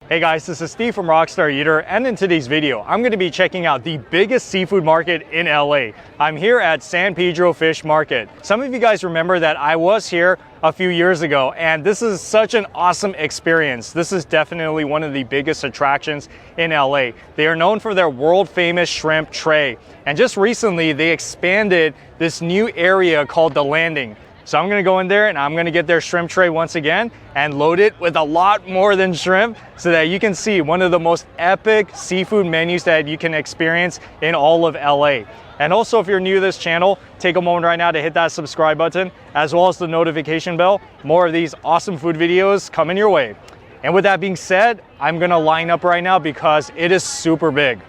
Hey guys, this is Steve from Rockstar Eater, and in today's video, I'm going to be checking out the biggest seafood market in LA. I'm here at San Pedro Fish Market. Some of you guys remember that I was here a few years ago, and this is such an awesome experience. This is definitely one of the biggest attractions in LA. They are known for their world famous shrimp tray, and just recently they expanded this new area called the Landing. So I'm gonna go in there and I'm gonna get their shrimp tray once again and load it with a lot more than shrimp so that you can see one of the most epic seafood menus that you can experience in all of LA. And also, if you're new to this channel, take a moment right now to hit that subscribe button as well as the notification bell. More of these awesome food videos coming your way. And with that being said, I'm gonna line up right now because it is super big.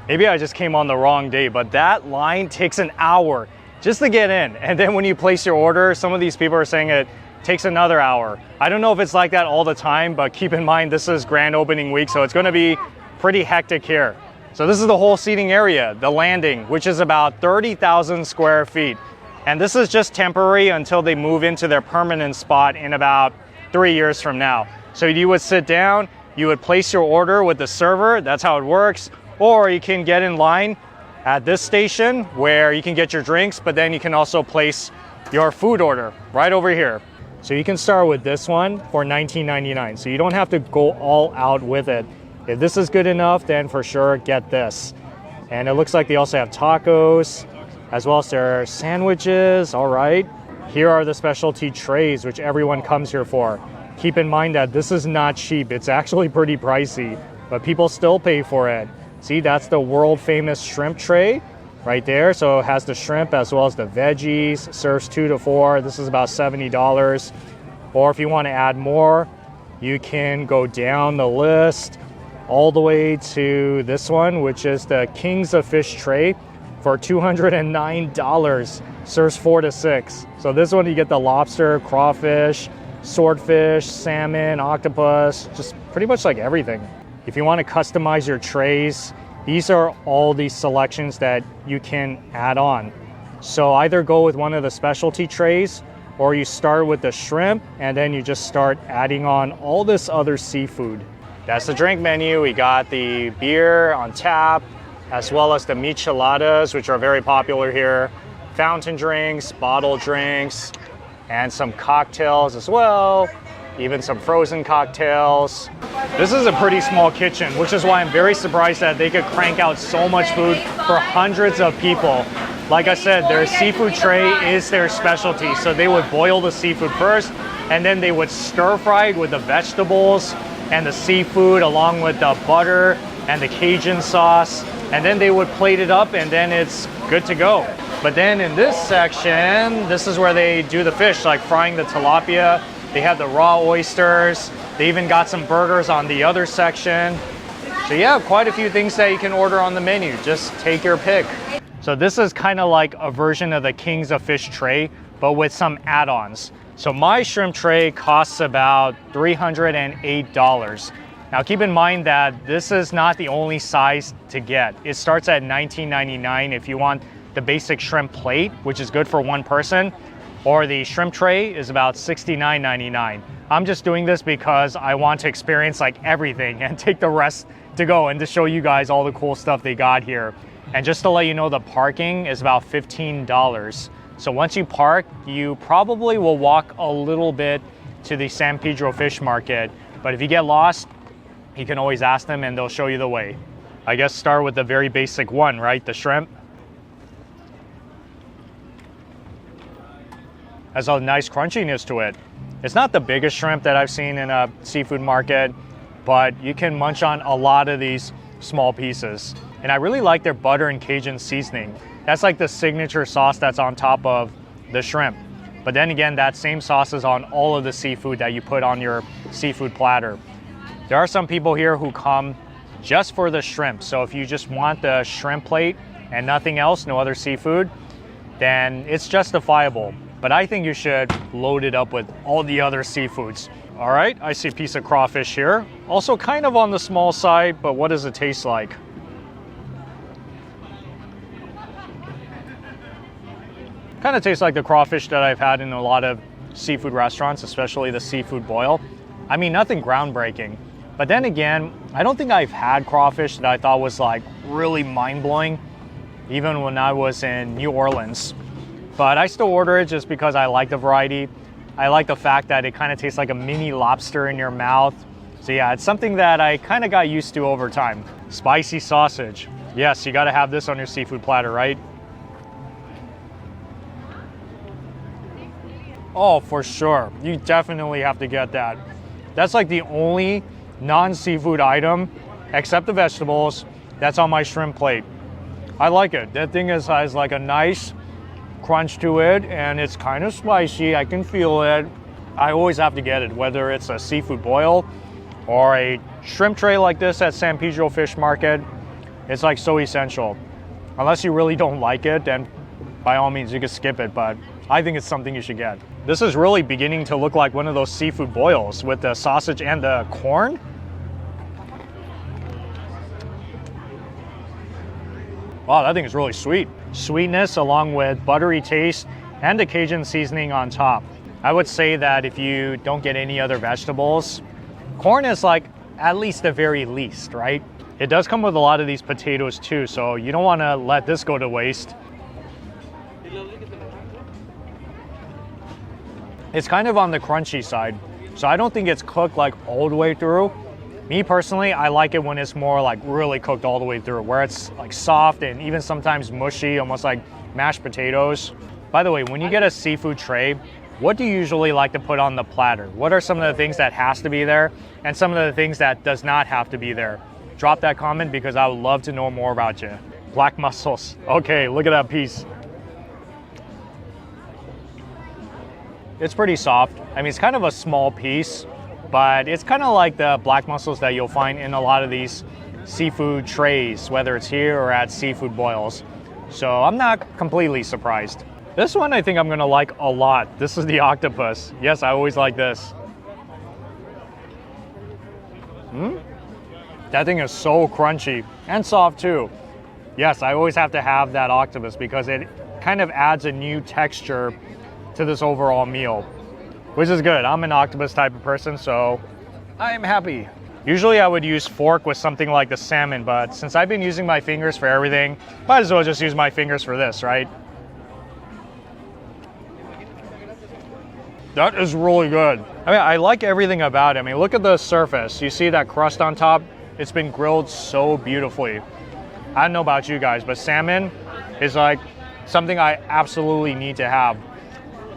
Maybe I just came on the wrong day, but that line takes an hour just to get in. And then when you place your order, some of these people are saying it takes another hour. I don't know if it's like that all the time, but keep in mind this is grand opening week, so it's gonna be pretty hectic here. So this is the whole seating area, the Landing, which is about 30,000 square feet. And this is just temporary until they move into their permanent spot in about 3 years from now. So you would sit down, you would place your order with the server, that's how it works. Or you can get in line at this station where you can get your drinks, but then you can also place your food order right over here. So you can start with this one for $19.99. So you don't have to go all out with it. If this is good enough, then for sure get this. And it looks like they also have tacos as well as their sandwiches. All right. Here are the specialty trays, which everyone comes here for. Keep in mind that this is not cheap. It's actually pretty pricey, but people still pay for it. See, that's the world famous shrimp tray right there. So it has the shrimp as well as the veggies, serves 2 to 4. This is about $70. Or if you want to add more, you can go down the list all the way to this one, which is the Kings of Fish tray for $209. Serves 4 to 6. So this one you get the lobster, crawfish, swordfish, salmon, octopus, just pretty much like everything. If you want to customize your trays, these are all these selections that you can add on. So either go with one of the specialty trays or you start with the shrimp and then you just start adding on all this other seafood. That's the drink menu. We got the beer on tap as well as the micheladas, which are very popular here, fountain drinks, bottle drinks, and some cocktails as well. Even some frozen cocktails. This is a pretty small kitchen, which is why I'm very surprised that they could crank out so much food for hundreds of people. Like I said, their seafood tray is their specialty. So they would boil the seafood first, and then they would stir fry it with the vegetables and the seafood along with the butter and the Cajun sauce. And then they would plate it up and then it's good to go. But then in this section, this is where they do the fish, like frying the tilapia. They have the raw oysters. They even got some burgers on the other section. So yeah, quite a few things that you can order on the menu. Just take your pick. So this is kind of like a version of the Kings of Fish tray, but with some add-ons. So my shrimp tray costs about $308. Now keep in mind that this is not the only size to get. It starts at $19.99 if you want the basic shrimp plate, which is good for one person. Or the shrimp tray is about $69.99. I'm just doing this because I want to experience like everything and take the rest to go and to show you guys all the cool stuff they got here. And just to let you know, the parking is about $15. So once you park, you probably will walk a little bit to the San Pedro Fish Market. But if you get lost, you can always ask them and they'll show you the way. I guess start with the very basic one, right? The shrimp. Has a nice crunchiness to it. It's not the biggest shrimp that I've seen in a seafood market, but you can munch on a lot of these small pieces. And I really like their butter and Cajun seasoning. That's like the signature sauce that's on top of the shrimp. But then again, that same sauce is on all of the seafood that you put on your seafood platter. There are some people here who come just for the shrimp. So if you just want the shrimp plate and nothing else, no other seafood, then it's justifiable. But I think you should load it up with all the other seafoods. All right, I see a piece of crawfish here. Also kind of on the small side, but what does it taste like? Kind of tastes like the crawfish that I've had in a lot of seafood restaurants, especially the seafood boil. I mean, nothing groundbreaking. But then again, I don't think I've had crawfish that I thought was like really mind-blowing, even when I was in New Orleans. But I still order it just because I like the variety. I like the fact that it kind of tastes like a mini lobster in your mouth. So yeah, it's something that I kind of got used to over time. Spicy sausage. Yes, you got to have this on your seafood platter, right? Oh, for sure. You definitely have to get that. That's like the only non-seafood item, except the vegetables, that's on my shrimp plate. I like it. That thing has like a nice crunch to it, and it's kind of spicy. I can feel it. I always have to get it, whether it's a seafood boil or a shrimp tray like this at San Pedro Fish Market. It's like so essential. Unless you really don't like it, then by all means you can skip it, but I think it's something you should get. This is really beginning to look like one of those seafood boils with the sausage and the corn. Wow, that thing is really sweet. Sweetness along with buttery taste and the Cajun seasoning on top. I would say that if you don't get any other vegetables, corn is like at least the very least, right? It does come with a lot of these potatoes too, so you don't want to let this go to waste. It's kind of on the crunchy side, so I don't think it's cooked like all the way through. Me personally, I like it when it's more like really cooked all the way through, where it's like soft and even sometimes mushy, almost like mashed potatoes. By the way, when you get a seafood tray, what do you usually like to put on the platter? What are some of the things that has to be there and some of the things that does not have to be there? Drop that comment because I would love to know more about you. Black mussels. Okay, look at that piece. It's pretty soft. I mean, it's kind of a small piece, but it's kind of like the black mussels that you'll find in a lot of these seafood trays, whether it's here or at seafood boils. So I'm not completely surprised. This one I think I'm gonna like a lot. This is the octopus. Yes, I always like this. That thing is so crunchy and soft too. Yes, I always have to have that octopus because it kind of adds a new texture to this overall meal, which is good. I'm an octopus type of person, so I am happy. Usually I would use fork with something like the salmon, but since I've been using my fingers for everything, might as well just use my fingers for this, right? That is really good. I mean, I like everything about it. I mean, look at the surface. You see that crust on top? It's been grilled so beautifully. I don't know about you guys, but salmon is like something I absolutely need to have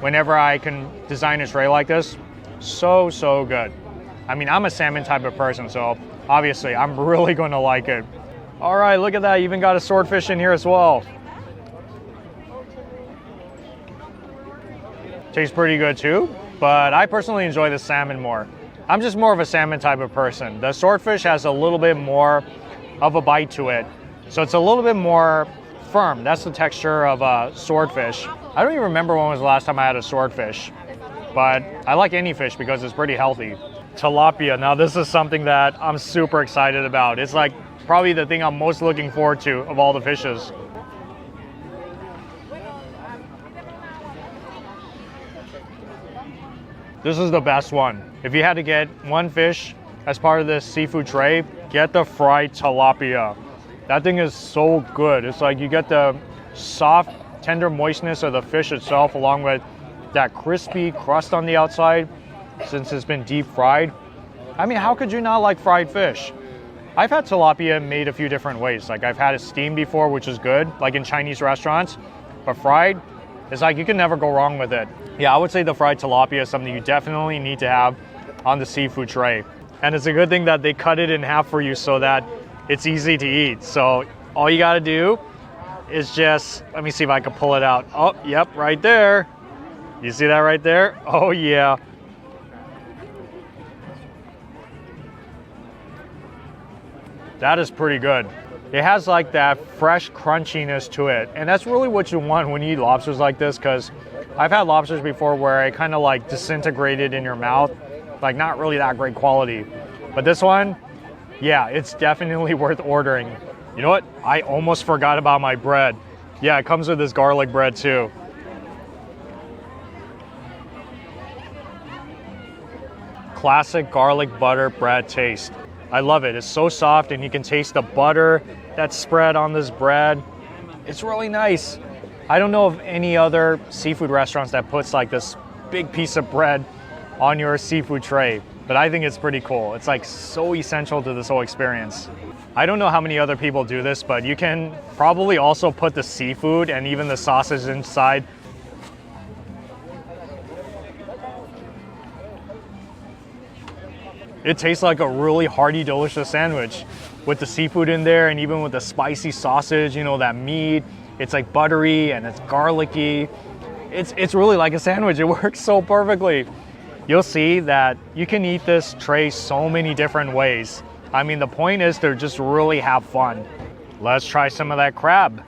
whenever I can design a tray like this. So good. I mean, I'm a salmon type of person, so obviously I'm really going to like it. All right, look at that. You even got a swordfish in here as well. Tastes pretty good too, but I personally enjoy the salmon more. I'm just more of a salmon type of person. The swordfish has a little bit more of a bite to it, so it's a little bit more firm. That's the texture of a swordfish. I don't even remember when was the last time I had a swordfish, but I like any fish because it's pretty healthy. Tilapia. Now this is something that I'm super excited about. It's like probably the thing I'm most looking forward to of all the fishes. This is the best one. If you had to get one fish as part of this seafood tray, get the fried tilapia. That thing is so good. It's like you get the soft, tender moistness of the fish itself along with that crispy crust on the outside since it's been deep fried. I mean, how could you not like fried fish? I've had tilapia made a few different ways. Like I've had it steamed before, which is good, like in Chinese restaurants, but fried, it's like you can never go wrong with it. Yeah, I would say the fried tilapia is something you definitely need to have on the seafood tray. And it's a good thing that they cut it in half for you so that it's easy to eat. So all you gotta do is just, let me see if I can pull it out. Oh, yep, right there. You see that right there? Oh yeah. That is pretty good. It has like that fresh crunchiness to it. And that's really what you want when you eat lobsters like this, because I've had lobsters before where it kind of like disintegrated in your mouth, like not really that great quality. But this one, yeah, it's definitely worth ordering. You know what? I almost forgot about my bread. Yeah, it comes with this garlic bread too. classic garlic butter bread taste. I love it. It's so soft and you can taste the butter that's spread on this bread. It's really nice. I don't know of any other seafood restaurants that puts like this big piece of bread on your seafood tray, but I think it's pretty cool. It's like so essential to this whole experience. I don't know how many other people do this, but you can probably also put the seafood and even the sausage inside. It tastes like a really hearty, delicious sandwich with the seafood in there and even with the spicy sausage, you know, that meat. It's like buttery and it's garlicky. It's really like a sandwich. It works so perfectly. You'll see that you can eat this tray so many different ways. I mean, the point is to just really have fun. Let's try some of that crab.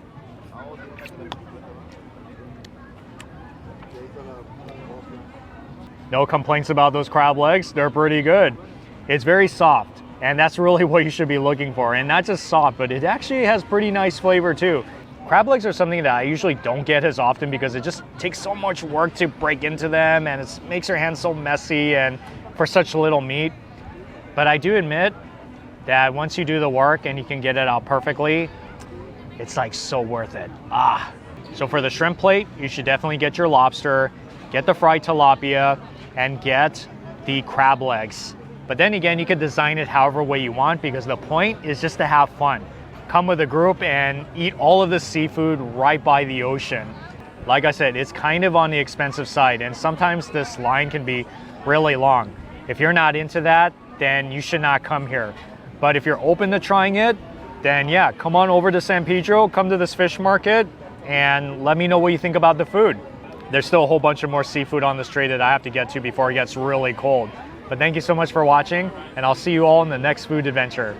No complaints about those crab legs. They're pretty good. It's very soft, and that's really what you should be looking for. And not just soft, but it actually has pretty nice flavor too. Crab legs are something that I usually don't get as often because it just takes so much work to break into them and it makes your hands so messy and for such little meat. But I do admit that once you do the work and you can get it out perfectly, it's like so worth it. So for the shrimp plate, you should definitely get your lobster, get the fried tilapia, and get the crab legs. But then again, you can design it however way you want because the point is just to have fun. Come with a group and eat all of the seafood right by the ocean. Like I said, it's kind of on the expensive side and sometimes this line can be really long. If you're not into that, then you should not come here. But if you're open to trying it, then yeah, come on over to San Pedro, come to this fish market and let me know what you think about the food. There's still a whole bunch of more seafood on this tray that I have to get to before it gets really cold. But thank you so much for watching and I'll see you all in the next food adventure.